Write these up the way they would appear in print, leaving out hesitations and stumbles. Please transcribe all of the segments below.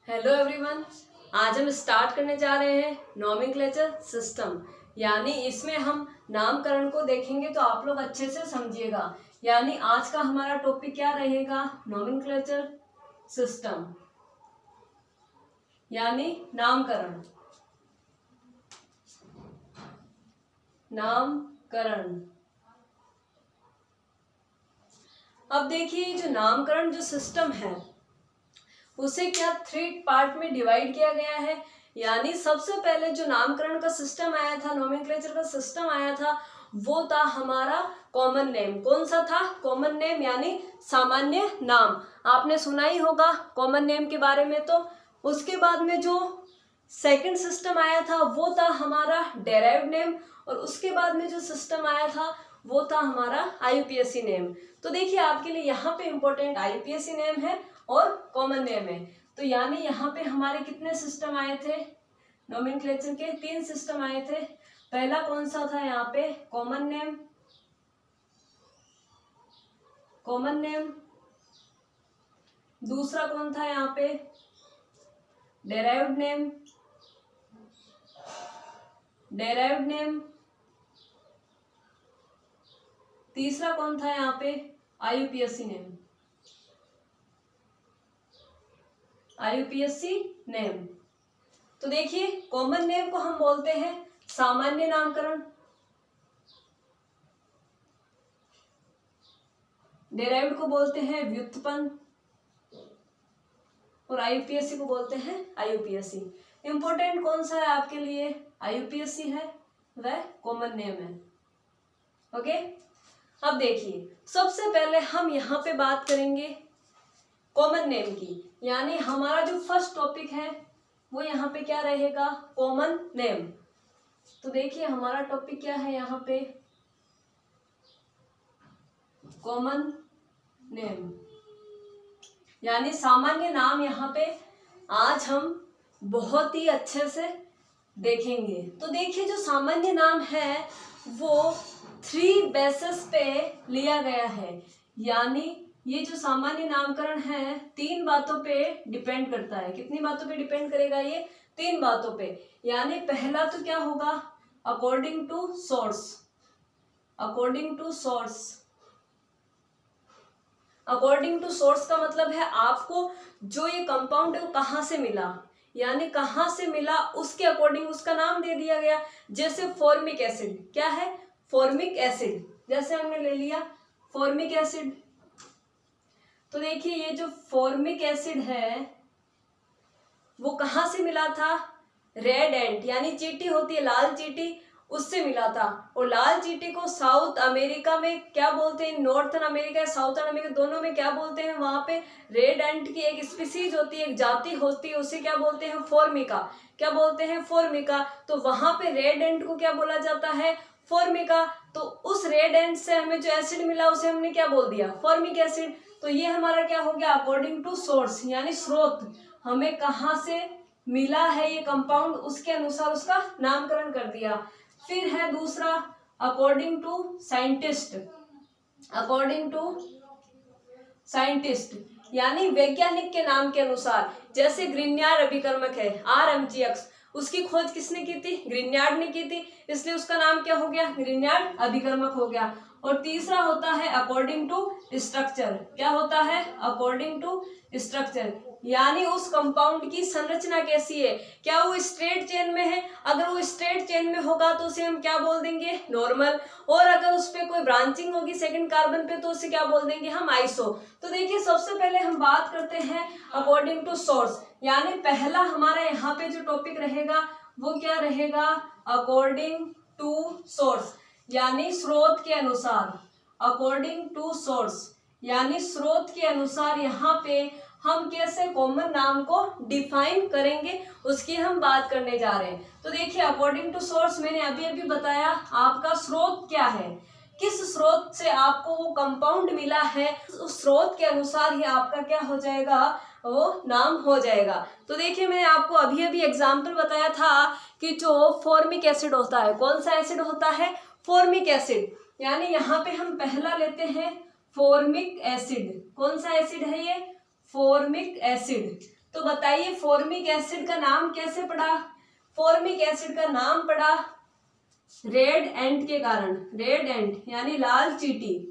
Hello everyone, आज हम start करने जा रहे हैं नॉमेनक्लेचर सिस्टम। यानी इसमें हम नामकरण को देखेंगे, तो आप लोग अच्छे से समझिएगा। यानी आज का हमारा टॉपिक क्या रहेगा? नॉमेनक्लेचर सिस्टम, यानी नामकरण। नामकरण। अब देखिए, जो नामकरण जो सिस्टम है उसे क्या 3 पार्ट में डिवाइड किया गया है। यानी सबसे पहले जो नामकरण का सिस्टम आया था, नोमेनक्लेचर का सिस्टम आया था, वो था हमारा कॉमन नेम। कौन सा था? कॉमन नेम, यानी सामान्य नाम। आपने सुना ही होगा कॉमन नेम के बारे में। तो उसके बाद में जो सेकंड सिस्टम आया था वो था हमारा डेराइव्ड नेम, और उसके बाद में जो सिस्टम आया था वो था हमारा आईयूपीएसी नेम। तो देखिए, आपके लिए यहाँ पे इंपॉर्टेंट आईयूपीएसी नेम है और कॉमन नेम है। तो यानी यहाँ पे हमारे कितने सिस्टम आए थे? नोमेनक्लेचर के 3 सिस्टम आए थे। पहला कौन सा था? यहाँ पे कॉमन नेम। Common name. दूसरा कौन था यहाँ पे? Derived name. Derived name. तीसरा कौन था यहाँ पे? IUPAC name. IUPAC name. तो देखिए, कॉमन नेम को हम बोलते हैं सामान्य नामकरण, डेराइव्ड को बोलते हैं व्युत्पन्न, और आईयूपीएसी को बोलते हैं आईयूपीएसी। इंपॉर्टेंट कौन सा है आपके लिए? आईयूपीएसी है, वह कॉमन नेम है। ओके। अब देखिए, सबसे पहले हम यहाँ पे बात करेंगे कॉमन नेम की। यानी हमारा जो फर्स्ट टॉपिक है वो यहाँ पे क्या रहेगा? Common name. तो देखिए, हमारा टॉपिक क्या है यहाँ पे? कॉमन नेम, यानी सामान्य नाम। यहाँ पे आज हम बहुत ही अच्छे से देखेंगे। तो देखिए, जो सामान्य नाम है वो 3 बेसिस पे लिया गया है। यानी ये जो सामान्य नामकरण है 3 बातों पे डिपेंड करता है। कितनी बातों पे डिपेंड करेगा ये? 3 बातों पे। यानी पहला तो क्या होगा? According to source. According to source. According to source का मतलब है आपको जो ये कंपाउंड है वो कहाँ से मिला, यानी कहाँ से मिला उसके अकॉर्डिंग उसका नाम दे दिया गया। जैसे फॉर्मिक एसिड, क्या है? Formic acid. जैसे हमने ले लिया फॉर्मिक एसिड, तो देखिए ये जो फॉर्मिक एसिड है वो कहाँ से मिला था? रेड एंट, यानी चींटी होती है लाल चींटी, उससे मिला था। और लाल चींटी को साउथ अमेरिका में क्या बोलते हैं? नॉर्थन अमेरिका, साउथर्न अमेरिका, दोनों में क्या बोलते हैं? वहां पे रेड एंट की एक स्पीसीज होती है, एक जाति होती है, उसे क्या बोलते हैं? फॉर्मिका। क्या बोलते हैं? फॉर्मिका। तो वहां पे रेड एंट को क्या बोला जाता है? फॉर्मिका। तो उस रेड एंट से हमें जो एसिड मिला उसे हमने क्या बोल दिया? Formic acid. तो ये हमारा क्या हो गया? अकॉर्डिंग टू सोर्स, यानी स्रोत, हमें कहाँ से मिला है ये कंपाउंड, उसके अनुसार उसका नामकरण कर दिया। फिर है दूसरा according to scientist. According to scientist, यानी वैज्ञानिक के नाम के अनुसार। जैसे ग्रिग्नार्ड अभिकर्मक है, RMGX, उसकी खोज किसने की थी? ग्रिग्नार्ड ने की थी, इसलिए उसका नाम क्या हो गया? ग्रिग्नार्ड अभिकर्मक हो गया। और तीसरा होता है अकॉर्डिंग टू स्ट्रक्चर। क्या होता है? अकॉर्डिंग टू स्ट्रक्चर, यानी उस कंपाउंड की संरचना कैसी है, क्या वो स्ट्रेट चेन में है? अगर वो स्ट्रेट चेन में होगा तो उसे हम क्या बोल देंगे? नॉर्मल। और अगर उस पर कोई ब्रांचिंग होगी सेकंड कार्बन पे तो उसे क्या बोल देंगे हम? आइसो। तो देखिए, सबसे पहले हम बात करते हैं अकॉर्डिंग टू सोर्स। यानी पहला हमारा यहाँ पे जो टॉपिक रहेगा वो क्या रहेगा? अकॉर्डिंग टू सोर्स, यानी स्रोत के अनुसार। अकॉर्डिंग टू सोर्स, यानी स्रोत के अनुसार यहाँ पे हम कैसे कॉमन नाम को डिफाइन करेंगे उसकी हम बात करने जा रहे हैं। तो देखिए, अकॉर्डिंग टू सोर्स मैंने अभी अभी बताया, आपका स्रोत क्या है, किस स्रोत से आपको वो कंपाउंड मिला है, उस स्रोत के अनुसार ही आपका क्या हो जाएगा? वो नाम हो जाएगा। तो देखिए, मैंने आपको अभी अभी एग्जाम्पल बताया था कि जो फॉर्मिक एसिड होता है, कौन सा एसिड होता है? Formic acid. यानी यहाँ पे हम पहला लेते हैं फॉर्मिक एसिड। कौन सा एसिड है ये? Formic acid. तो बताइए फॉर्मिक एसिड का नाम कैसे पड़ा? फॉर्मिक एसिड का नाम पड़ा रेड एंट के कारण। रेड एंट यानी लाल चींटी।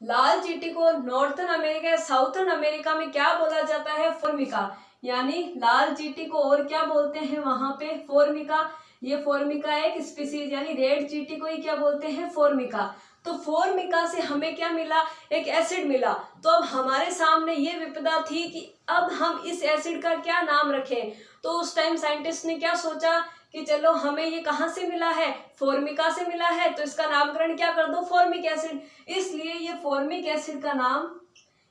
लाल चींटी को नॉर्थन अमेरिका या साउथर्न अमेरिका में क्या बोला जाता है? फॉर्मिका। यानी लाल चींटी को और क्या बोलते हैं वहां पे? फॉर्मिका। ये फॉर्मिका एक स्पीसीज यानी रेड चींटी को ही क्या बोलते हैं? फॉर्मिका। तो फॉर्मिका से हमें क्या मिला? एक एसिड मिला। तो अब हमारे सामने ये विपदा थी कि अब हम इस एसिड का क्या नाम रखें। तो उस टाइम साइंटिस्ट ने क्या सोचा कि चलो हमें ये कहाँ से मिला है? फॉर्मिका से मिला है, तो इसका नामकरण क्या कर दो? Formic acid. इसलिए ये फॉर्मिक एसिड का नाम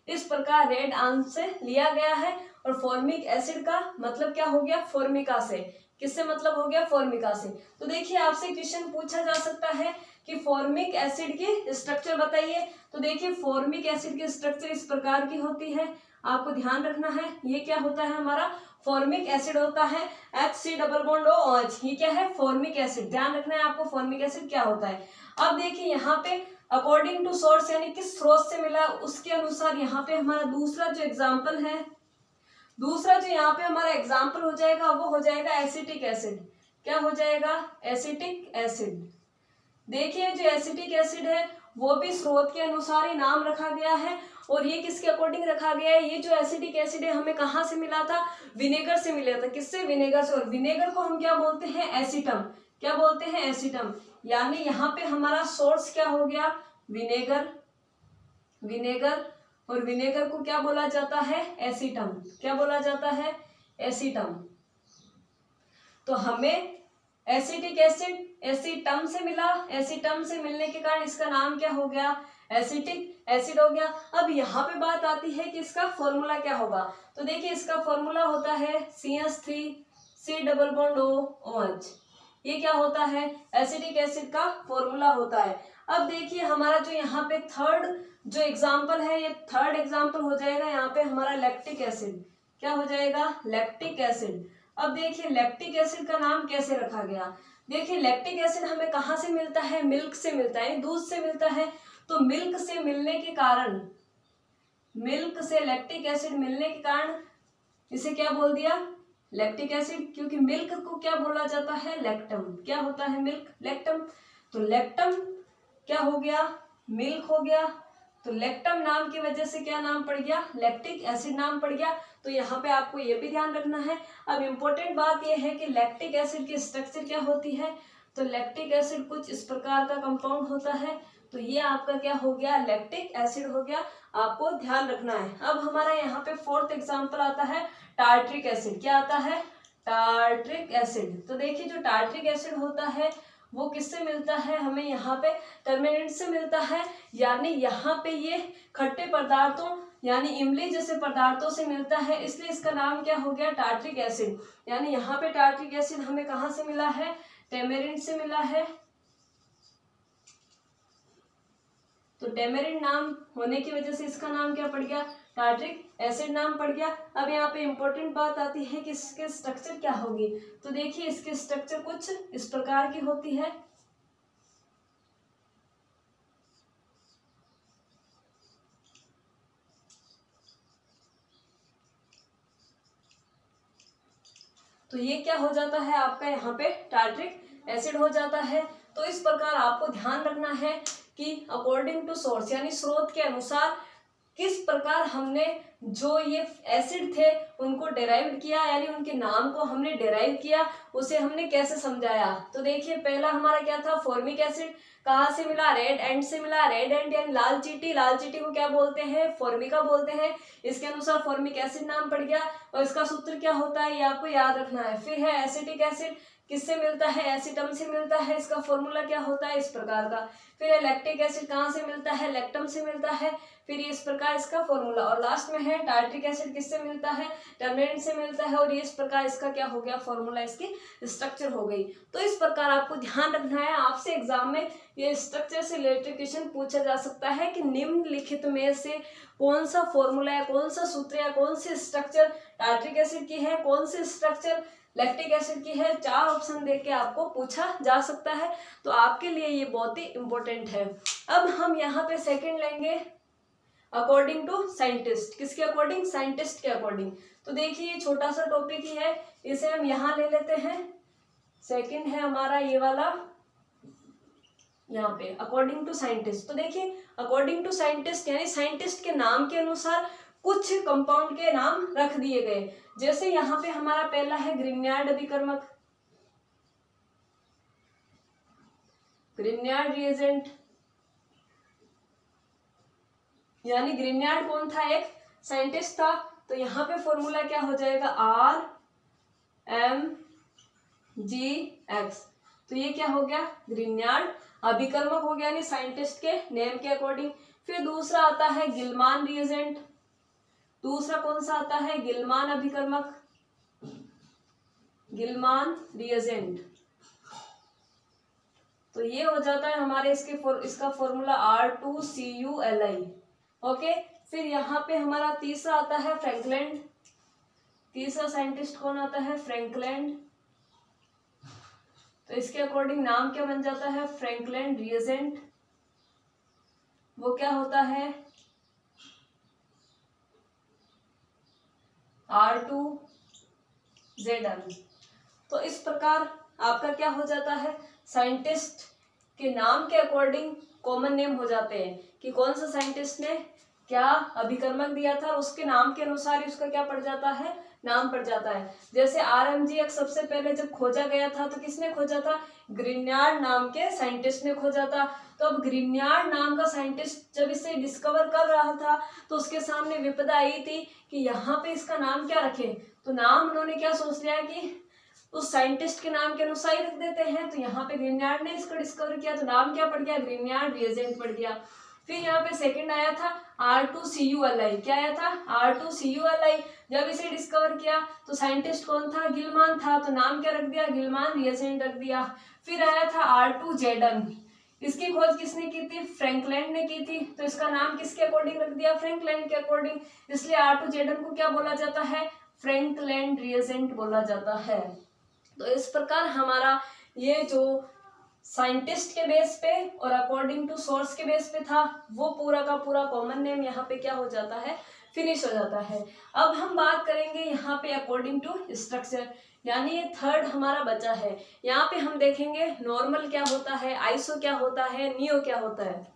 इस प्रकार रेड आंत से लिया गया है। और फॉर्मिक एसिड का मतलब क्या हो गया? फॉर्मिका से। किससे मतलब हो गया? फॉर्मिका से। तो देखिए आपसे क्वेश्चन पूछा जा सकता है कि फॉर्मिक एसिड की स्ट्रक्चर बताइए। तो देखिए फॉर्मिक एसिड की स्ट्रक्चर इस प्रकार की होती है, आपको ध्यान रखना है। ये क्या होता है? हमारा फॉर्मिक एसिड होता है HC डबल बॉन्ड OH। ये क्या है? Formic acid. ध्यान रखना है आपको फॉर्मिक एसिड क्या होता है। अब देखिए यहाँ पे अकॉर्डिंग टू सोर्स यानी किस स्रोत से मिला उसके अनुसार यहाँ पे हमारा दूसरा जो एग्जाम्पल है, दूसरा जो यहाँ पे हमारा एग्जाम्पल हो जाएगा वो हो जाएगा एसिटिक एसिड। क्या हो जाएगा? Acetic acid. देखिए जो एसिटिक एसिड है वो भी स्रोत के अनुसार ही नाम रखा गया है। और ये किसके अकॉर्डिंग रखा गया है? ये जो एसिटिक एसिड है हमें कहाँ से मिला था? विनेगर से मिला था। किससे? विनेगर से। और विनेगर को हम क्या बोलते हैं? एसिटम। क्या बोलते हैं? एसिटम। यानी यहाँ पे हमारा सोर्स क्या हो गया? विनेगर। विनेगर। और विनेगर को क्या बोला जाता है? एसिटम। क्या बोला जाता है? एसिटम। तो हमें एसिटिक एसिड एसिटम से मिला। एसिटम से मिलने के कारण इसका नाम क्या हो गया? एसिटिक एसिड हो गया। अब यहाँ पे बात आती है कि इसका फॉर्मूला क्या होगा। तो देखिए इसका फॉर्मूला होता है CH3C डबल बॉन्ड OH। ये क्या होता है? एसिटिक एसिड का फॉर्मूला होता है। अब देखिए हमारा जो यहाँ पे थर्ड जो एग्जाम्पल है, ये थर्ड एग्जाम्पल हो जाएगा यहाँ पे हमारा लैक्टिक एसिड। क्या हो जाएगा? Lactic acid. अब देखिए लैक्टिक एसिड का नाम कैसे रखा गया। देखिए लैक्टिक एसिड हमें कहाँ से मिलता है? मिल्क से मिलता है, दूध से मिलता है। तो मिल्क से मिलने के कारण, मिल्क से लैक्टिक एसिड मिलने के कारण इसे क्या बोल दिया? Lactic acid. क्योंकि मिल्क को क्या बोला जाता है? लैक्टम। क्या होता है? मिल्क। लैक्टम। तो लैक्टम क्या हो गया? मिल्क हो गया। तो लैक्टम नाम की वजह से क्या नाम पड़ गया? लैक्टिक एसिड नाम पड़ गया। तो यहाँ पे आपको ये भी ध्यान रखना है। अब इम्पोर्टेंट बात यह है कि लैक्टिक एसिड की स्ट्रक्चर क्या होती है। तो लैक्टिक एसिड कुछ इस प्रकार का कंपाउंड होता है। तो ये आपका क्या हो गया? लैक्टिक एसिड हो गया। आपको ध्यान रखना है। अब हमारा यहाँ पे फोर्थ एग्जाम्पल आता है टार्ट्रिक एसिड। क्या आता है? Tartaric acid. तो देखिए जो टार्ट्रिक एसिड होता है वो किससे मिलता है? हमें यहाँ पे टर्मेरिन से मिलता है। यानी यहाँ पे ये खट्टे पदार्थों यानी इमली जैसे पदार्थों से मिलता है, इसलिए इसका नाम क्या हो गया? Tartaric acid. यानी यहाँ पे टार्ट्रिक एसिड हमें कहाँ से मिला है? टेमेरिन से मिला है। तो टेमेरिन नाम होने की वजह से इसका नाम क्या पड़ गया? टार्ट्रिक एसिड नाम पड़ गया। अब यहाँ पे इंपॉर्टेंट बात आती है कि इसके स्ट्रक्चर क्या होगी। तो देखिए इसकी स्ट्रक्चर कुछ इस प्रकार की होती है। तो ये क्या हो जाता है आपका? यहाँ पे टार्ट्रिक एसिड हो जाता है। तो इस प्रकार आपको ध्यान रखना है कि अकॉर्डिंग टू सोर्स यानी स्रोत के अनुसार किस प्रकार हमने जो ये एसिड थे उनको डेराइव किया, यानी उनके नाम को हमने डेराइव किया, उसे हमने कैसे समझाया। तो देखिए पहला हमारा क्या था? Formic acid. कहाँ से मिला? रेड एंट से मिला। रेड एंट यानी लाल चींटी। लाल चींटी को क्या बोलते हैं? फॉर्मिका बोलते हैं। इसके अनुसार फॉर्मिक एसिड नाम पड़ गया। और इसका सूत्र क्या होता है ये आपको याद रखना है। फिर है एसिटिक एसिड। किससे मिलता है? एसिटम से मिलता है। इसका फॉर्मूला क्या होता है? इस प्रकार का। फिर है लैक्टिक एसिड। कहाँ से मिलता है? लैक्टम से मिलता है। फिर इस प्रकार इसका फॉर्मूला। और लास्ट में है टार्ट्रिक एसिड। किससे मिलता है? टर्मेरिन से मिलता है। और ये इस प्रकार इसका क्या हो गया? फॉर्मूला, इसकी स्ट्रक्चर हो गई। तो इस प्रकार आपको ध्यान रखना है। आपसे एग्जाम में ये स्ट्रक्चर से रिलेटेड क्वेश्चन पूछा जा सकता है कि निम्नलिखित में से कौन सा फॉर्मूला या कौन सा सूत्र या कौन सी स्ट्रक्चर टार्ट्रिक एसिड की है, कौन सी स्ट्रक्चर लैक्टिक एसिड की है। 4 ऑप्शन देके आपको पूछा जा सकता है। तो आपके लिए ये बहुत ही इंपॉर्टेंट है। अब हम यहाँ पे सेकंड लेंगे अकॉर्डिंग टू साइंटिस्ट, किसके अकॉर्डिंग? साइंटिस्ट के अकॉर्डिंग। तो देखिए ये छोटा सा टॉपिक ही है, इसे हम यहाँ ले लेते हैं। सेकंड है हमारा ये वाला यहाँ पे अकॉर्डिंग टू साइंटिस्ट। तो देखिए अकॉर्डिंग टू साइंटिस्ट यानी साइंटिस्ट के नाम के अनुसार कुछ कंपाउंड के नाम रख दिए गए। जैसे यहाँ पे हमारा पहला है ग्रिग्नार्ड अभिकर्मक, ग्रिग्नार्ड रिएजेंट, यानी ग्रिग्नार्ड कौन था? एक साइंटिस्ट था। तो यहाँ पे फॉर्मूला क्या हो जाएगा? RMGX। तो ये क्या हो गया? ग्रिग्नार्ड अभिकर्मक हो गया, यानी साइंटिस्ट के नेम के अकॉर्डिंग। फिर दूसरा आता है गिलमान रिएजेंट। दूसरा कौन सा आता है? गिलमान अभिकर्मक, गिलमान रिएजेंट। तो ये हो जाता है हमारे इसका फॉर्मूला R2CuLi। ओके, फिर यहाँ पे हमारा तीसरा आता है फ्रैंकलैंड। तीसरा साइंटिस्ट कौन आता है? फ्रैंकलैंड। तो इसके अकॉर्डिंग नाम क्या बन जाता है? Frankland reagent. वो क्या होता है? R2Zn। तो इस प्रकार आपका क्या हो जाता है? साइंटिस्ट के नाम के अकॉर्डिंग कॉमन नेम हो जाते हैं कि कौन सा साइंटिस्ट ने क्या अभिकर्मक दिया था, उसके नाम के अनुसार ही उसका क्या पड़ जाता है? नाम पड़ जाता है। जैसे RMGX सबसे पहले जब खोजा गया था तो किसने खोजा था? ग्रिग्नार्ड नाम के साइंटिस्ट ने खोजा था। तो अब ग्रिग्नार्ड नाम का साइंटिस्ट जब इसे डिस्कवर कर रहा था तो उसके सामने विपदा आई थी कि यहाँ पे इसका नाम क्या रखें। तो नाम उन्होंने क्या सोच लिया कि उस साइंटिस्ट के नाम के अनुसार ही रख देते हैं। तो यहाँ पे ग्रिग्नार्ड ने इसको डिस्कवर किया तो नाम क्या पड़ गया? ग्रिग्नार्ड रिएजेंट पड़ गया। फिर यहाँ पे सेकंड आया था R2CuLi। क्या आया था? R2CuLi। जब इसे डिस्कवर किया तो साइंटिस्ट कौन था? गिलमान था। तो नाम क्या रख दिया? गिलमान रिएजेंट रख दिया। फिर आया था R2Zn। इसकी खोज किसने की थी? फ्रैंकलैंड ने की थी। तो इसका नाम किसके अकॉर्डिंग रख दिया? फ्रैंकलैंड के अकॉर्डिंग। इसलिए R2Zn को क्या बोला जाता है? फ्रैंकलैंड रिएजेंट बोला जाता है। तो इस प्रकार हमारा ये जो साइंटिस्ट के बेस पे और अकॉर्डिंग टू सोर्स के बेस पे था वो पूरा का पूरा कॉमन नेम यहाँ पे क्या हो जाता है? फिनिश हो जाता है। अब हम बात करेंगे यहाँ पे अकॉर्डिंग टू स्ट्रक्चर, यानी ये थर्ड हमारा बचा है। यहाँ पे हम देखेंगे नॉर्मल क्या होता है, आइसो क्या होता है, नियो क्या होता है।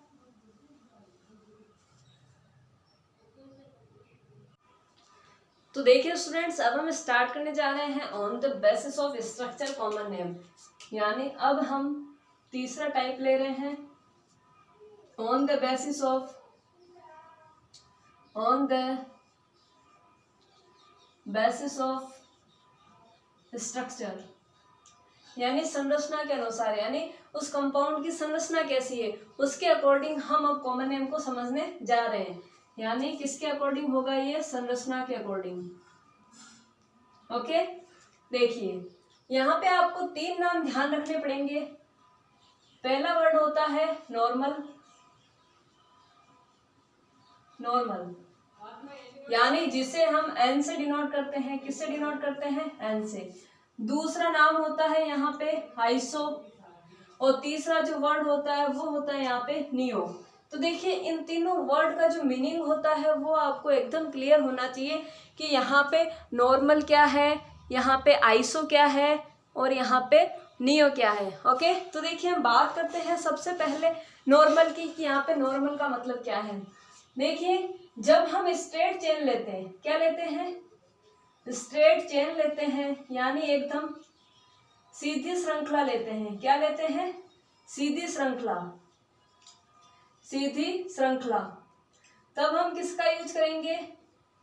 तो देखिए स्टूडेंट्स, अब हम स्टार्ट करने जा रहे हैं on the basis of structure common name, यानी अब हम तीसरा टाइप ले रहे हैं on the basis of structure, यानी संरचना के अनुसार, यानी उस कंपाउंड की संरचना कैसी है उसके अकॉर्डिंग हम अब कॉमन नेम को समझने जा रहे हैं। यानी किसके अकॉर्डिंग होगा ये? संरचना के अकॉर्डिंग। ओके, देखिए यहाँ पे आपको 3 नाम ध्यान रखने पड़ेंगे। पहला वर्ड होता है नॉर्मल, यानी जिसे हम एन से डिनोट करते हैं। किससे डिनोट करते हैं? एन से। दूसरा नाम होता है यहाँ पे आइसो, और तीसरा जो वर्ड होता है वो होता है यहाँ पे नियो। तो देखिए इन तीनों वर्ड का जो मीनिंग होता है वो आपको एकदम क्लियर होना चाहिए कि यहाँ पे नॉर्मल क्या है, यहाँ पे आइसो क्या है और यहाँ पे नियो क्या है। ओके, तो देखिए हम बात करते हैं सबसे पहले नॉर्मल की कि यहाँ पे नॉर्मल का मतलब क्या है। देखिए जब हम स्ट्रेट चेन लेते हैं, क्या लेते हैं? स्ट्रेट चेन लेते हैं, यानी एकदम सीधी श्रृंखला लेते हैं। क्या लेते हैं? सीधी श्रृंखला। तब हम किसका यूज करेंगे?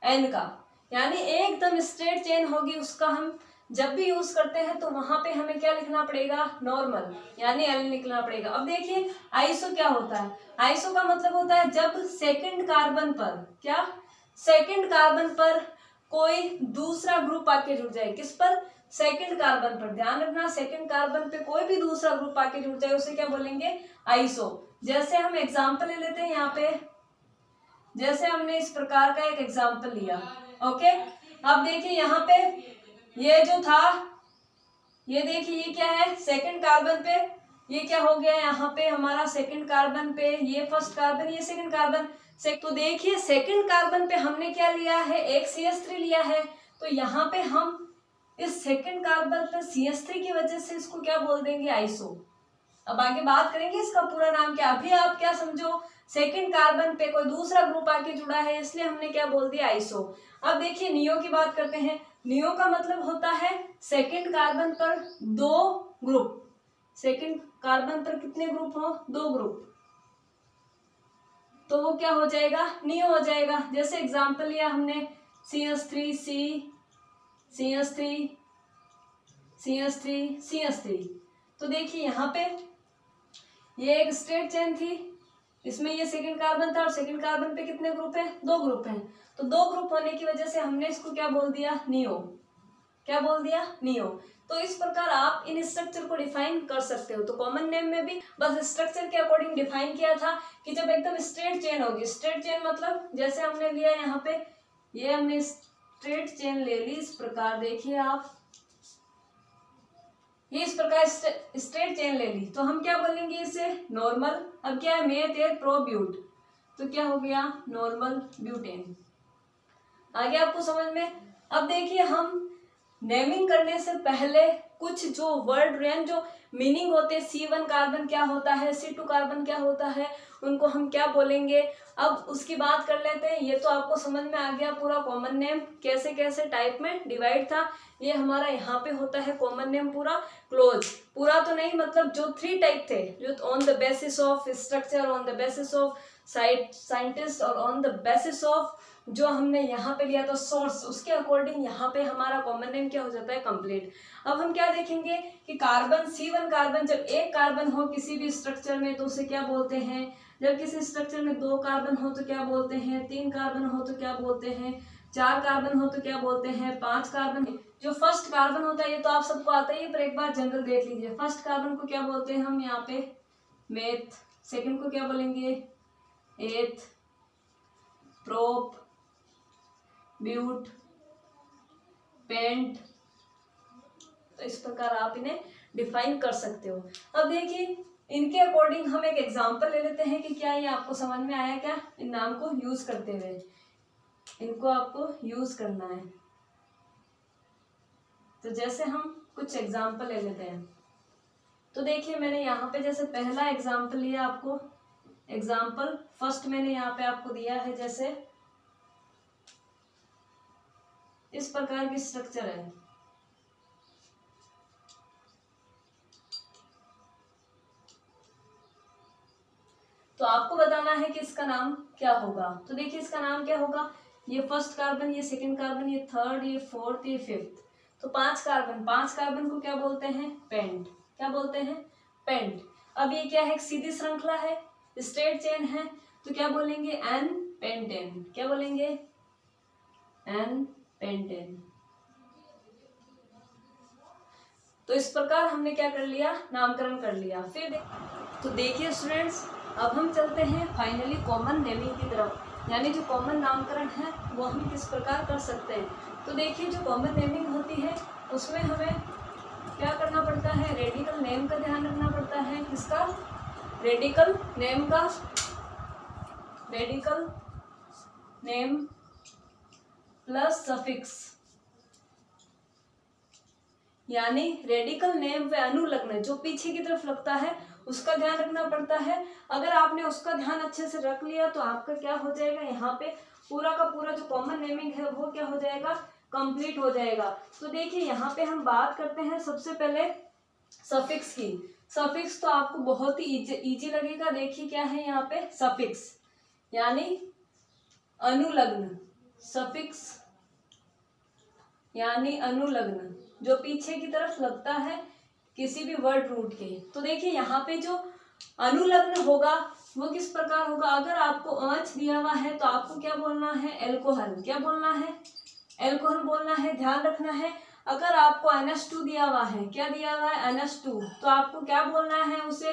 एन का, यानी एकदम स्ट्रेट चेन होगी उसका हम जब भी यूज करते हैं तो वहां पे हमें क्या लिखना पड़ेगा? नॉर्मल, यानी एन लिखना पड़ेगा। अब देखिए आइसो क्या होता है? आइसो का मतलब होता है जब सेकंड कार्बन पर, क्या? सेकंड कार्बन पर कोई दूसरा ग्रुप आके जुड़ जाए। किस पर? सेकंड कार्बन पर। ध्यान रखना, सेकंड कार्बन पे कोई भी दूसरा ग्रुप आके जुड़ जाए उसे क्या बोलेंगे? आइसो। जैसे हम एग्जाम्पल ले लेते हैं यहाँ पे, जैसे हमने इस प्रकार का एक एग्जाम्पल लिया। ओके, अब देखिए यहाँ पे ये जो था, ये देखिए ये क्या है? सेकंड कार्बन पे ये क्या हो गया? यहाँ पे हमारा सेकंड कार्बन पे ये फर्स्ट कार्बन, ये सेकंड कार्बन। तो देखिए सेकंड कार्बन पे हमने क्या लिया है, एक CH3 लिया है, तो यहाँ पे हम इस सेकंड कार्बन पे CH3 की वजह से इसको क्या बोल देंगे, आइसो। अब आगे बात करेंगे इसका पूरा नाम क्या। अभी आप क्या समझो, सेकंड कार्बन पे कोई दूसरा ग्रुप आके जुड़ा है इसलिए हमने क्या बोल दिया, आइसो। अब देखिए नियो की बात करते हैं। नियो का मतलब होता है सेकंड कार्बन पर दो ग्रुप। सेकंड कार्बन पर कितने ग्रुप हो, दो ग्रुप, तो वो क्या हो जाएगा, नियो हो जाएगा। जैसे एग्जांपल लिया हमने CH3C, CH3, CH3, CH3। तो देखिए यहाँ पे ये एक स्ट्रेट चेन थी, इसमें ये सेकंड कार्बन था और सेकंड कार्बन पे कितने ग्रुप हैं, दो ग्रुप हैं। तो दो ग्रुप होने की वजह से हमने इसको क्या बोल दिया, नियो। क्या बोल दिया, नियो। तो इस प्रकार आप इन स्ट्रक्चर को डिफाइन कर सकते हो। तो कॉमन नेम में भी बस स्ट्रक्चर के अकॉर्डिंग डिफाइन किया था कि जब एकदम स्ट्रेट चेन होगी, स्ट्रेट चेन मतलब जैसे हमने लिया यहाँ पे, ये हमने स्ट्रेट चेन ले ली इस प्रकार, देखिए आप ये इस प्रकार स्ट्रेट चेन ले ली, तो हम क्या बोलेंगे इसे, नॉर्मल। अब क्या है, मेथ एथ प्रोब्यूट, तो क्या हो गया, नॉर्मल ब्यूटेन। आगे आपको समझ में। अब देखिए हम नेमिंग करने से पहले कुछ जो वर्ड यानी जो मीनिंग होते हैं, C1 कार्बन क्या होता है, C2 कार्बन क्या होता है, उनको हम क्या बोलेंगे, अब उसकी बात कर लेते हैं। ये तो आपको समझ में आ गया पूरा कॉमन नेम कैसे कैसे टाइप में डिवाइड था। ये हमारा यहाँ पे होता है कॉमन नेम पूरा क्लोज, पूरा तो नहीं, मतलब जो 3 टाइप थे, जो on the basis of structure, on the basis of scientist और ऑन द बेसिस ऑफ जो हमने यहाँ पे लिया था सोर्स, उसके अकॉर्डिंग यहाँ पे हमारा कॉमन नेम क्या हो जाता है, कंप्लीट। अब हम क्या देखेंगे कि कार्बन C1 कार्बन, जब एक कार्बन हो किसी भी स्ट्रक्चर में तो उसे क्या बोलते हैं, जब किसी स्ट्रक्चर में 2 कार्बन हो तो क्या बोलते हैं, 3 कार्बन हो तो क्या बोलते हैं, 4 कार्बन हो तो क्या बोलते हैं, 5 कार्बन। जो फर्स्ट कार्बन होता है ये तो आप सबको आता ही है, पर एक बार जनरल देख लीजिए। फर्स्ट कार्बन को क्या बोलते हैं हम यहाँ पे, मेथ। सेकंड को क्या बोलेंगे, एथ, प्रोप, ब्यूट, पेंट। तो इस प्रकार आप इन्हें डिफाइन कर सकते हो। अब देखिए इनके अकॉर्डिंग हम एक एग्जांपल ले लेते हैं कि क्या ये आपको समझ में आया क्या, इन नाम को यूज करते हुए इनको आपको यूज करना है। तो जैसे हम कुछ एग्जांपल ले लेते हैं। तो देखिए मैंने यहाँ पे जैसे पहला एग्जांपल लिया, आपको एग्जांपल फर्स्ट मैंने यहाँ पे आपको दिया है, जैसे इस प्रकार की स्ट्रक्चर है। तो आपको बताना है कि इसका नाम क्या होगा। तो देखिए इसका नाम क्या होगा, ये फर्स्ट कार्बन, ये सेकंड कार्बन, ये थर्ड, ये फोर्थ, ये फिफ्थ। तो 5 कार्बन, 5 कार्बन को क्या बोलते हैं, पेंट। क्या बोलते हैं, पेंट। अब ये क्या है, एक सीधी श्रृंखला है, स्ट्रेट चेन है, तो क्या बोलेंगे, एन पेंटेन। क्या बोलेंगे, एन पेंटेन। तो इस प्रकार हमने क्या कर लिया, नामकरण कर लिया। फिर तो देखिए स्टूडेंट्स, अब हम चलते हैं फाइनली कॉमन नेमिंग की तरफ, यानी जो कॉमन नामकरण है वो हम किस प्रकार कर सकते हैं। तो देखिए जो कॉमन नेमिंग होती है उसमें हमें क्या करना पड़ता है, रेडिकल नेम का ध्यान रखना पड़ता है। किसका, रेडिकल नेम का, रेडिकल नेम प्लस सफिक्स, यानी रेडिकल नेम व अनुलग्न जो पीछे की तरफ लगता है उसका ध्यान रखना पड़ता है। अगर आपने उसका ध्यान अच्छे से रख लिया तो आपका क्या हो जाएगा, यहाँ पे पूरा का पूरा जो कॉमन नेमिंग है वो क्या हो जाएगा, कंप्लीट हो जाएगा। तो देखिए यहाँ पे हम बात करते हैं सबसे पहले सफिक्स की। सफिक्स तो आपको बहुत ही इजी लगेगा। देखिए क्या है यहाँ पे, सफिक्स यानी अनुलग्न, सफिक्स यानी अनुलग्न जो पीछे की तरफ लगता है किसी भी वर्ड रूट के। तो देखिए यहाँ पे जो अनुलग्न होगा वो किस प्रकार होगा, अगर आपको आंच दिया हुआ है तो आपको क्या बोलना है, एल्कोहल। क्या बोलना है, एल्कोहल बोलना है, ध्यान रखना है। अगर आपको NH2 दिया हुआ है, क्या दिया हुआ है, NH2, तो आपको क्या बोलना है, उसे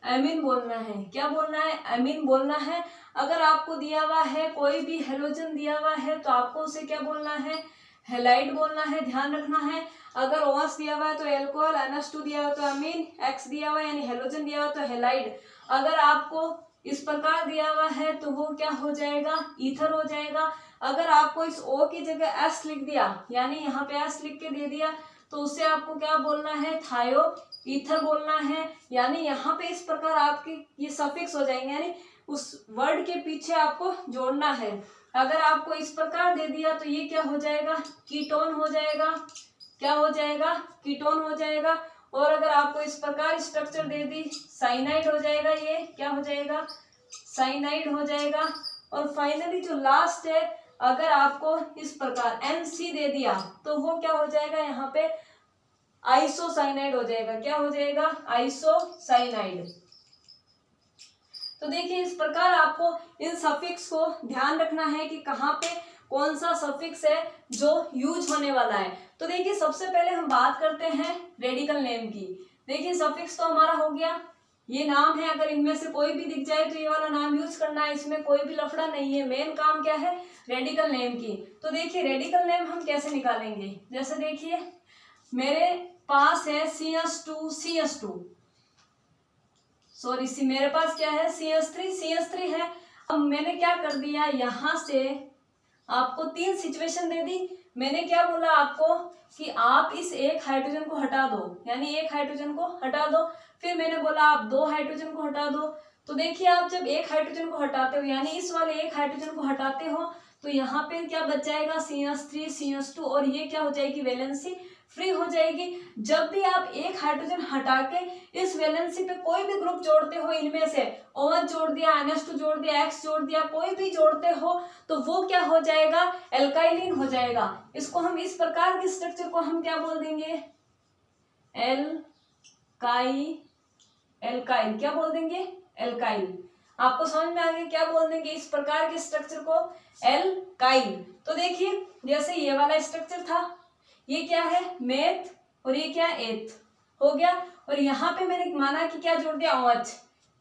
एमीन बोलना है। क्या बोलना है, एमीन बोलना है। अगर आपको दिया हुआ है कोई भी हेलोजन दिया हुआ है तो आपको उसे क्या बोलना है, हेलाइड बोलना है, ध्यान रखना है। अगर OH दिया हुआ है तो एल्कोहल, NH2 दिया हुआ तो अमीन, X दिया हुआ है यानी हेलोजन दिया हुआ तो हेलाइड। अगर आपको इस प्रकार दिया हुआ है तो वो क्या हो जाएगा, ईथर हो जाएगा। अगर आपको इस O की जगह S लिख दिया, यानी यहाँ पे S लिख के दे दिया, तो उसे आपको क्या बोलना है, थायो ईथर बोलना है। यानी यहाँ पे इस प्रकार आपके ये सफिक्स हो जाएंगे, यानी उस वर्ड के पीछे आपको जोड़ना है। अगर आपको इस प्रकार दे दिया तो ये क्या हो जाएगा, कीटोन हो जाएगा। क्या हो जाएगा, कीटोन हो जाएगा। और अगर आपको इस प्रकार स्ट्रक्चर दे दी, साइनाइड हो जाएगा। ये क्या हो जाएगा, साइनाइड हो जाएगा। और फाइनली जो लास्ट है, अगर आपको इस प्रकार NC दे दिया तो वो क्या हो जाएगा, यहाँ पे आइसोसाइनाइड हो जाएगा। क्या हो जाएगा, आइसोसाइनाइड। तो देखिए इस प्रकार आपको इन सफिक्स को ध्यान रखना है कि कहाँ पे कौन सा सफिक्स है जो यूज होने वाला है। तो देखिए सबसे पहले हम बात करते हैं रेडिकल नेम की। देखिए सफिक्स तो हमारा हो गया, ये नाम है, अगर इनमें से कोई भी दिख जाए तो ये वाला नाम यूज करना है, इसमें कोई भी लफड़ा नहीं है। मेन काम क्या है, रेडिकल नेम की। तो देखिए रेडिकल नेम हम कैसे निकालेंगे, जैसे देखिए मेरे पास है CS2 सॉरी मेरे पास क्या है, CS3 है। अब मैंने क्या कर दिया, यहाँ से आपको 3 सिचुएशन दे दी। मैंने क्या बोला आपको कि आप इस एक हाइड्रोजन को हटा दो, यानी एक हाइड्रोजन को हटा दो। फिर मैंने बोला आप 2 हाइड्रोजन को हटा दो। तो देखिए आप जब एक हाइड्रोजन को हटाते हो, यानी इस वाले एक हाइड्रोजन को हटाते हो, तो यहाँ पे क्या बच जाएगा, CS3 CS2, और ये क्या हो जाएगी, वैलेंसी फ्री हो जाएगी। जब भी आप एक हाइड्रोजन हटा के इस वैलेंसी पे कोई भी ग्रुप जोड़ते हो, इनमें से OH जोड़ दिया, NH2 जोड़ दिया, X जोड़ दिया, कोई भी जोड़ते हो, तो वो क्या हो जाएगा, एल्काइलिन हो जाएगा। इसको हम इस प्रकार के स्ट्रक्चर को हम क्या बोल देंगे, एल्काइल। क्या बोल देंगे, एल्काइल। आपको समझ में आ गया क्या बोल देंगे, इस प्रकार के स्ट्रक्चर को एल्काइल। तो देखिए जैसे ये वाला स्ट्रक्चर था, ये क्या है, मेथ, और ये क्या है, एथ हो गया। और यहाँ पे मैंने माना कि क्या जोड़ दिया, OH,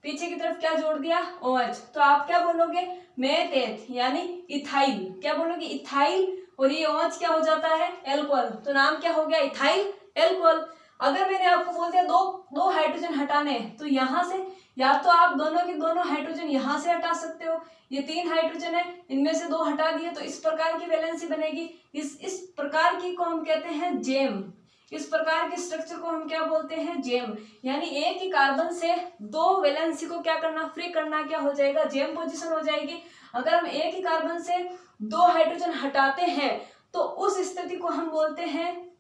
पीछे की तरफ क्या जोड़ दिया, OH। तो आप क्या बोलोगे, मेथ एथ, यानी इथाइल। क्या बोलोगे, इथाइल। और ये OH क्या हो जाता है, एल्कोहल। तो नाम क्या हो गया, इथाइल एल्कोहल। अगर मैंने आपको बोल दिया दो हाइड्रोजन हटाने, तो यहाँ से या तो आप दोनों के दोनों हाइड्रोजन यहाँ से हटा सकते हो। ये 3 हाइड्रोजन है, इनमें से 2 हटा दिए, तो इस प्रकार की वैलेंसी बनेगी। इस प्रकार की को हम कहते हैं जेम। इस प्रकार के स्ट्रक्चर को हम क्या बोलते हैं, जेम। यानी एक ही कार्बन से 2 वैलेंसी को क्या करना, फ्री करना, क्या हो जाएगा, जेम पोजीशन हो जाएगी। अगर हम एक ही कार्बन से 2 हाइड्रोजन हटाते हैं तो उस स्थिति को हम बोलते हैं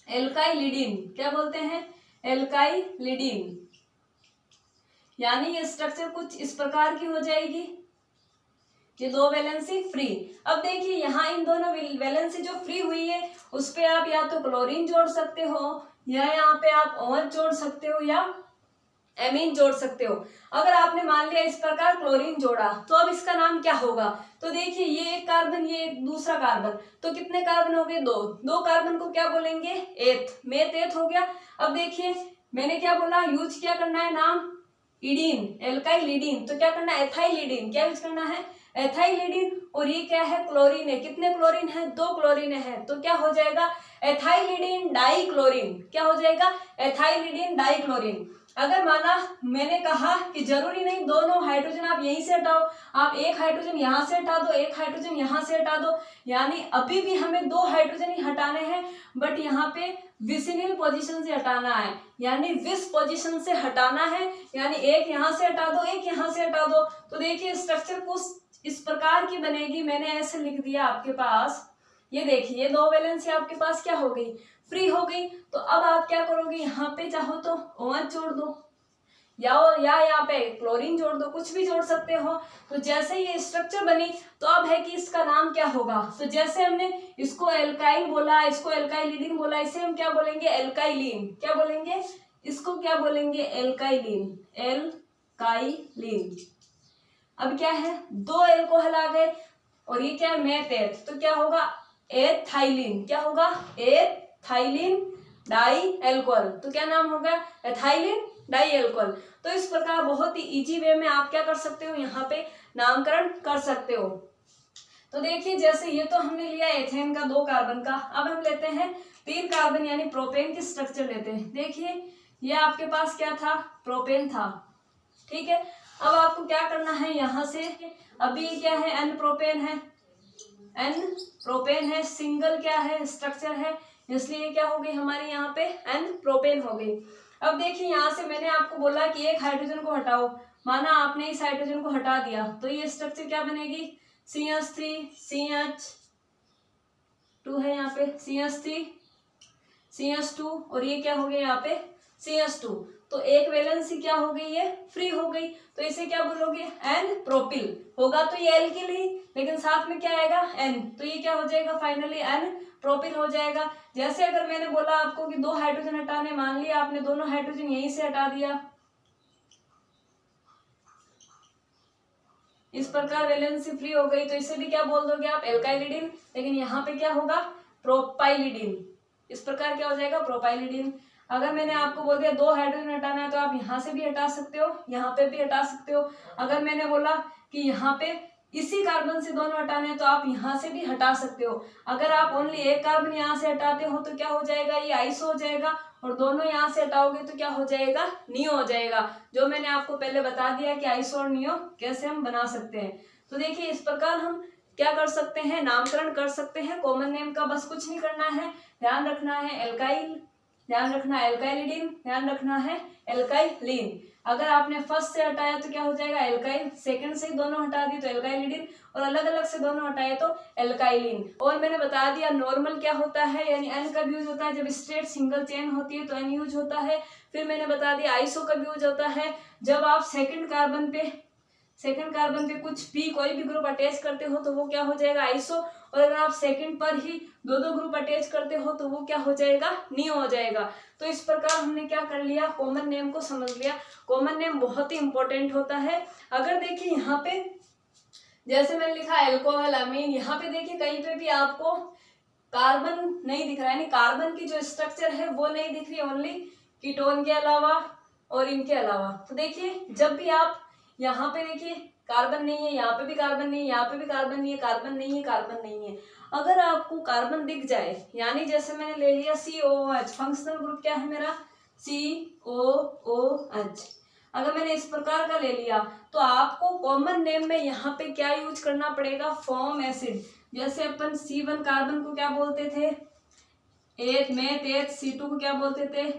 एल्काइलिडीन। क्या बोलते हैं, एल्काइलिडीन। यानी ये स्ट्रक्चर कुछ इस प्रकार की हो जाएगी, ये 2 वैलेंसी फ्री। अब देखिए यहाँ इन दोनों वैलेंसी जो फ्री हुई है उस पे आप या तो क्लोरीन जोड़ सकते हो, या यहाँ पे आप OH जोड़ सकते हो, या एमीन जोड़ सकते हो। अगर आपने मान लिया इस प्रकार क्लोरीन जोड़ा, तो अब इसका नाम क्या होगा। तो देखिए ये एक कार्बन, ये एक दूसरा कार्बन, तो कितने कार्बन हो गए, 2 कार्बन को क्या बोलेंगे, एथ, मेथ एथ हो गया। अब देखिए मैंने क्या बोला, यूज क्या करना है नाम, इडीन, एल्काइलिडीन। तो क्या करना है, एथाइलिडीन। क्या यूज करना है, एथाइलिडीन। और ये क्या है, क्लोरीन है। कितने क्लोरीन है, 2 क्लोरीन है। तो क्या हो जाएगा, एथाइलिडीन डाइक्लोरीन। क्या हो जाएगा, एथाइलिडीन डाइक्लोरीन। अगर माना मैंने कहा कि जरूरी नहीं दोनों हाइड्रोजन आप यहीं से हटाओ, आप एक हाइड्रोजन यहाँ से हटा दो, एक हाइड्रोजन यहाँ से हटा दो, यानी अभी भी हमें 2 हाइड्रोजन ही हटाने हैं, बट यहाँ पे विसिनिल पोजीशन से हटाना है, यानी विस पोजीशन से हटाना है। यानी एक यहाँ से हटा दो, एक यहाँ से हटा दो। तो देखिए स्ट्रक्चर कुछ इस प्रकार की बनेगी। मैंने ऐसे लिख दिया आपके पास, ये देखिए ये 2 वैलेंसी आपके पास क्या हो गई, फ्री हो गई। तो अब आप क्या करोगे, यहाँ पे चाहो तो OH जोड़ दो, या यहाँ पे क्लोरीन जोड़ दो, कुछ भी जोड़ सकते हो। तो जैसे ये स्ट्रक्चर बनी, तो अब है कि इसका नाम क्या होगा। तो जैसे हमने इसको एल्काइल बोला, इसको एल्काइलिडीन बोला, इसे हम क्या बोलेंगे, एल्काइलिन। क्या बोलेंगे, इसको क्या बोलेंगे, एल्काइलिन, एल्काइलिन। अब क्या है, 2 एल्कोहल आ गए, और ये क्या है, मेथ एथ। तो क्या होगा, एथाइलिन। क्या होगा, एथाइलिन डाई एल्कोहल। तो क्या नाम होगा, एथाइलिन डाई एल्कोहल। तो इस प्रकार बहुत ही इजी वे में आप क्या कर सकते हो, यहाँ पे नामकरण कर सकते हो। तो देखिए जैसे ये तो हमने लिया एथेन का 2 कार्बन का, अब हम लेते हैं 3 कार्बन यानी प्रोपेन की स्ट्रक्चर लेते हैं। देखिए ये आपके पास क्या था, प्रोपेन था, ठीक है। अब आपको क्या करना है यहाँ से, अभी क्या है, एन प्रोपेन है, एन प्रोपेन है, सिंगल क्या है, स्ट्रक्चर है, इसलिए क्या हो गई हमारी यहाँ पे एन प्रोपेन हो गई। अब देखिए यहाँ से मैंने आपको बोला कि एक हाइड्रोजन को हटाओ, माना आपने इस हाइड्रोजन को हटा दिया तो ये स्ट्रक्चर क्या बनेगी, CH3 CH2 है यहाँ पे, CH3 CH2 और ये क्या हो गया यहाँ पे CH2, तो एक वैलेंसी क्या हो गई, ये फ्री हो गई, तो इसे क्या बोलोगे, एन प्रोपिल होगा, तो ये एल्किल ही, लेकिन साथ में क्या आएगा, एन, तो ये क्या हो जाएगा फाइनली एन प्रोपिल हो जाएगा। जैसे अगर मैंने बोला आपको कि 2 हाइड्रोजन हटाने, मान लिया आपने दोनों हाइड्रोजन यहीं से हटा दिया, इस प्रकार वैलेंसी फ्री हो गई, तो इसे भी क्या बोल दोगे आप, एल्काइलिडीन, लेकिन यहाँ पे क्या होगा, प्रोपाइलिडीन, इस प्रकार क्या हो जाएगा, प्रोपाइलिडीन। अगर मैंने आपको बोल दिया 2 हाइड्रोजन हटाना है तो आप यहाँ से भी हटा सकते हो, यहाँ पे भी हटा सकते हो। अगर मैंने बोला कि यहाँ पे इसी कार्बन से दोनों हटाने हैं तो आप यहाँ से भी हटा सकते हो। अगर आप ओनली एक कार्बन यहाँ से हटाते हो तो क्या हो जाएगा, ये आइसो हो जाएगा, और दोनों यहाँ से हटाओगे तो क्या हो जाएगा, नियो हो जाएगा, जो मैंने आपको पहले बता दिया कि आइसो और नियो कैसे हम बना सकते हैं। तो देखिए इस प्रकार हम क्या कर सकते हैं, नामकरण कर सकते हैं। कॉमन नेम का बस कुछ नहीं करना है, ध्यान रखना है एल्काइल, ध्यान रखना है एल्काइलिडीन, ध्यान रखना है एल्काइलिन। अगर आपने फर्स्ट से हटाया तो क्या हो जाएगा, एल्काइल, सेकंड से दोनों हटा दिए तो एल्काइलिडीन, और अलग अलग से दोनों हटाए तो एल्काइलिन। और मैंने बता दिया नॉर्मल क्या होता है, यानी एन कब यूज होता है, जब स्ट्रेट सिंगल चेन होती है तो एन यूज होता है। फिर मैंने बता दिया आइसो कब यूज होता है, जब आप सेकंड कार्बन पे कुछ भी कोई भी ग्रुप अटैच करते हो तो वो क्या हो जाएगा, आइसो, और अगर आप सेकंड पर ही दो ग्रुप अटैच करते हो तो वो क्या हो जाएगा, नियो हो जाएगा। तो इस प्रकार हमने क्या कर लिया, कॉमन नेम को समझ लिया। कॉमन नेम बहुत ही इंपॉर्टेंट होता है। अगर देखिए यहाँ पे जैसे मैंने लिखा एल्कोहल अमीन, यहाँ पे देखिए कहीं पे भी आपको कार्बन नहीं दिख रहा है, यानी कार्बन की जो स्ट्रक्चर है वो नहीं दिख रही, ओनली कीटोन के अलावा और इनके अलावा। तो देखिए जब भी आप यहाँ पे देखिए कार्बन नहीं है, यहाँ पे भी कार्बन नहीं है, यहाँ पे भी कार्बन नहीं है, कार्बन नहीं है, कार्बन नहीं है, अगर आपको कार्बन दिख जाए, यानी जैसे मैंने ले लिया COOH, फंक्शनल ग्रुप क्या है मेरा, COOH, अगर मैंने इस प्रकार का ले लिया तो आपको कॉमन नेम में यहाँ पे क्या यूज करना पड़ेगा, फॉर्म एसिड। जैसे अपन C1 कार्बन को क्या बोलते थे, एथ, C2 को क्या बोलते थे,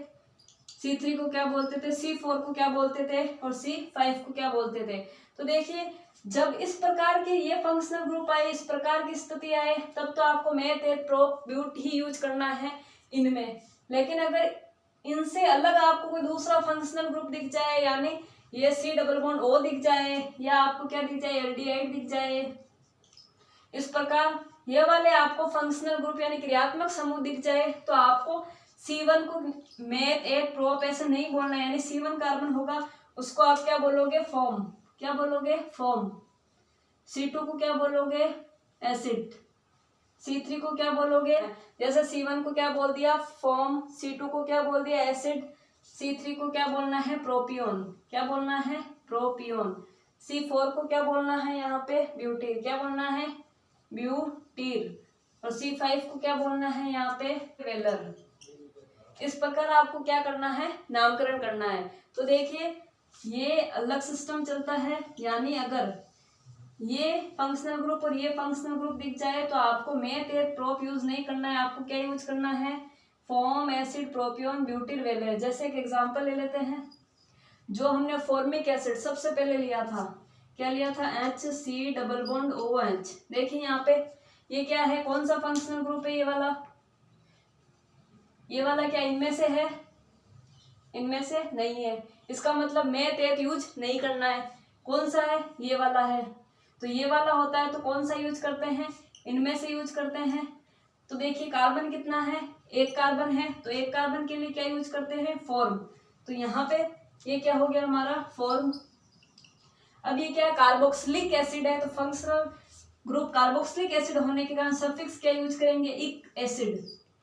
C3 को क्या बोलते थे, C4 को क्या बोलते थे, और C5 को क्या बोलते थे। तो देखिए जब इस प्रकार के ये फंक्शनल ग्रुप आए, इस प्रकार की स्थिति आए, तब तो आपको मेथ, एथ, प्रोप, ब्यूट ही यूज करना है इनमें। लेकिन अगर इनसे अलग आपको कोई दूसरा फंक्शनल ग्रुप दिख जाए, यानी ये C डबल बॉन्ड O दिख जाए, या आपको क्या दिख जाए, एल्डिहाइड दिख जाए, इस प्रकार ये वाले आपको फंक्शनल ग्रुप यानी क्रियात्मक समूह दिख जाए, तो आपको C1 को मेथ, एथ, प्रोप ऐसे नहीं बोलना है, यानी C1 कार्बन होगा उसको आप क्या बोलोगे, फॉर्म, क्या बोलोगे, फॉर्म। C2 को क्या बोलोगे, एसिड। C3 को क्या बोलोगे, जैसे C1 को क्या बोल दिया, फॉर्म, C2 को क्या बोल दिया, एसिड, C3 को क्या बोलना है, प्रोपियोन, क्या बोलना है, प्रोपियोन। C4 को क्या बोलना है, यहाँ पे ब्यूटील, क्या बोलना है, ब्यूटील, और C5 को क्या बोलना है, यहाँ पे वेलर। इस प्रकार आपको क्या करना है, नामकरण करना है। तो देखिए ये अलग सिस्टम चलता है, यानी अगर ये फंक्शनल ग्रुप और ये फंक्शनल ग्रुप दिख जाए तो आपको मेथ, एथ, प्रोप यूज नहीं करना है, आपको क्या यूज करना है, फॉर्म, एसिड, प्रोपियोन, ब्यूटिल, वेलर। जैसे एक एग्जांपल ले लेते हैं, जो हमने फॉर्मिक एसिड सबसे पहले लिया था, क्या लिया था, HC डबल बॉन्ड OH। देखिए यहाँ पे ये क्या है, कौन सा फंक्शनल ग्रुप है, ये वाला क्या इनमें से है, इनमें से नहीं है, इसका मतलब मेथ, एथ यूज नहीं करना है। कौन सा है, ये वाला है, तो ये वाला होता है तो कौन सा यूज करते हैं, इनमें से यूज करते हैं। तो देखिए कार्बन कितना है, एक कार्बन है, तो एक कार्बन के लिए क्या यूज करते हैं, फॉर्म। तो यहाँ पे ये क्या हो गया हमारा, फॉर्म। अब ये क्या है, कार्बोक्सिलिक एसिड है, तो फंक्शनल ग्रुप कार्बोक्सिलिक एसिड होने के कारण सफिक्स क्या यूज करेंगे, इक एसिड,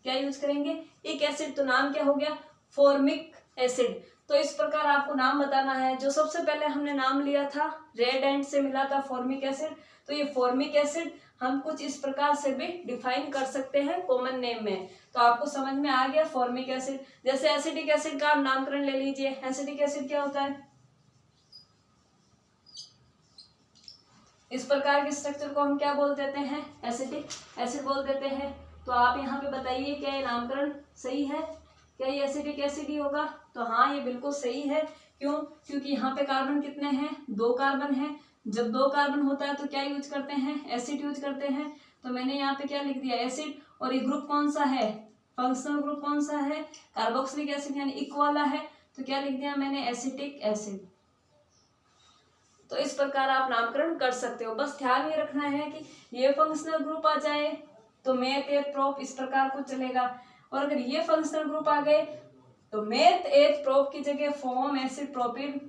क्या यूज करेंगे, इक एसिड, तो नाम क्या हो गया, फॉर्मिक एसिड। तो इस प्रकार आपको नाम बताना है। जो सबसे पहले हमने नाम लिया था, रेड एंड से मिला था फॉर्मिक एसिड, तो ये फॉर्मिक एसिड हम कुछ इस प्रकार से भी डिफाइन कर सकते हैं कॉमन नेम में। तो आपको समझ में आ गया फॉर्मिक एसिड। जैसे एसिटिक एसिड का आप नामकरण ले लीजिए, एसिटिक एसिड क्या होता है, इस प्रकार के स्ट्रक्चर को हम क्या बोल देते हैं, एसिटिक एसिड बोल देते हैं। तो आप यहाँ पे बताइए क्या ये नामकरण सही है, क्या ये एसिटिक एसिड ही होगा? तो हाँ, ये बिल्कुल सही है। क्यों? क्योंकि यहाँ पे कार्बन कितने हैं, 2 कार्बन हैं। जब 2 कार्बन होता है तो क्या यूज करते हैं, एसिड यूज करते हैं। तो मैंने यहाँ पे क्या लिख दिया, एसिड। और ये ग्रुप कौन सा है, फंक्शनल ग्रुप कौन सा है, कार्बोक्सिलिक एसिड यानी इक वाला है। तो क्या लिख दिया मैंने, एसिटिक एसिड। तो इस प्रकार आप नामकरण कर सकते हो। बस ध्यान ये रखना है कि ये फंक्शनल ग्रुप आ जाए तो मेथ एथ प्रोप इस प्रकार को चलेगा, और अगर ये फंक्शनल ग्रुप आ गए तो मेथ एथ प्रोप की जगह फॉर्म एसिड प्रोपिन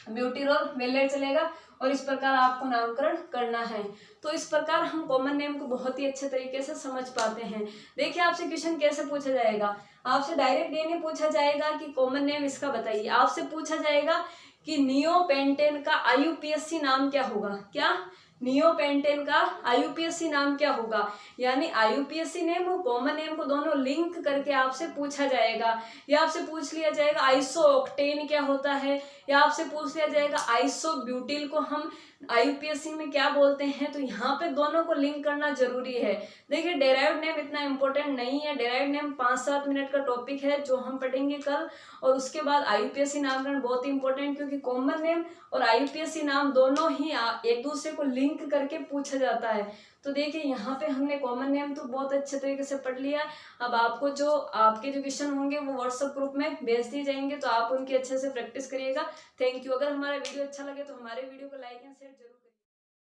ब्यूटीरोल वेलेट चलेगा, और इस प्रकार आपको नामकरण करना है। तो इस प्रकार हम कॉमन नेम को बहुत ही अच्छे तरीके से समझ पाते हैं। देखिए आपसे क्वेश्चन कैसे पूछा जाएगा, आपसे डायरेक्ट ये नहीं पूछा जाएगा कि कॉमन नेम इसका बताइए, आपसे पूछा जाएगा कि नियोपेंटेन का आईयूपीएसी नाम क्या होगा। क्या? नियोपेंटेन का आईयूपीएसी नाम क्या होगा, यानी आईयूपीएसी नेम और कॉमन नेम को दोनों लिंक करके आपसे पूछा जाएगा। या आपसे पूछ लिया जाएगा आइसोऑक्टेन क्या होता है, या आपसे पूछ लिया जाएगा आइसोब्यूटिल को हम आईयूपीएसी में क्या बोलते हैं। तो यहाँ पे दोनों को लिंक करना जरूरी है। देखिए डेराइव्ड नेम इतना इंपॉर्टेंट नहीं है, डेराइव्ड नेम 5-7 मिनट का टॉपिक है जो हम पढ़ेंगे कल। और उसके बाद आईयूपीएसी नामकरण बहुत ही इंपॉर्टेंट, क्योंकि कॉमन नेम और आईयूपीएसी नाम दोनों ही एक दूसरे को लिंक करके पूछा जाता है। तो देखिए यहाँ पे हमने कॉमन नेम तो बहुत अच्छे तरीके से पढ़ लिया। अब आपको जो आपके जो क्वेश्चन होंगे वो व्हाट्सएप ग्रुप में भेज दिए जाएंगे, तो आप उनकी अच्छे से प्रैक्टिस करिएगा। Thank you. अगर हमारा वीडियो अच्छा लगे तो हमारे वीडियो को लाइक एंड शेयर जरूर।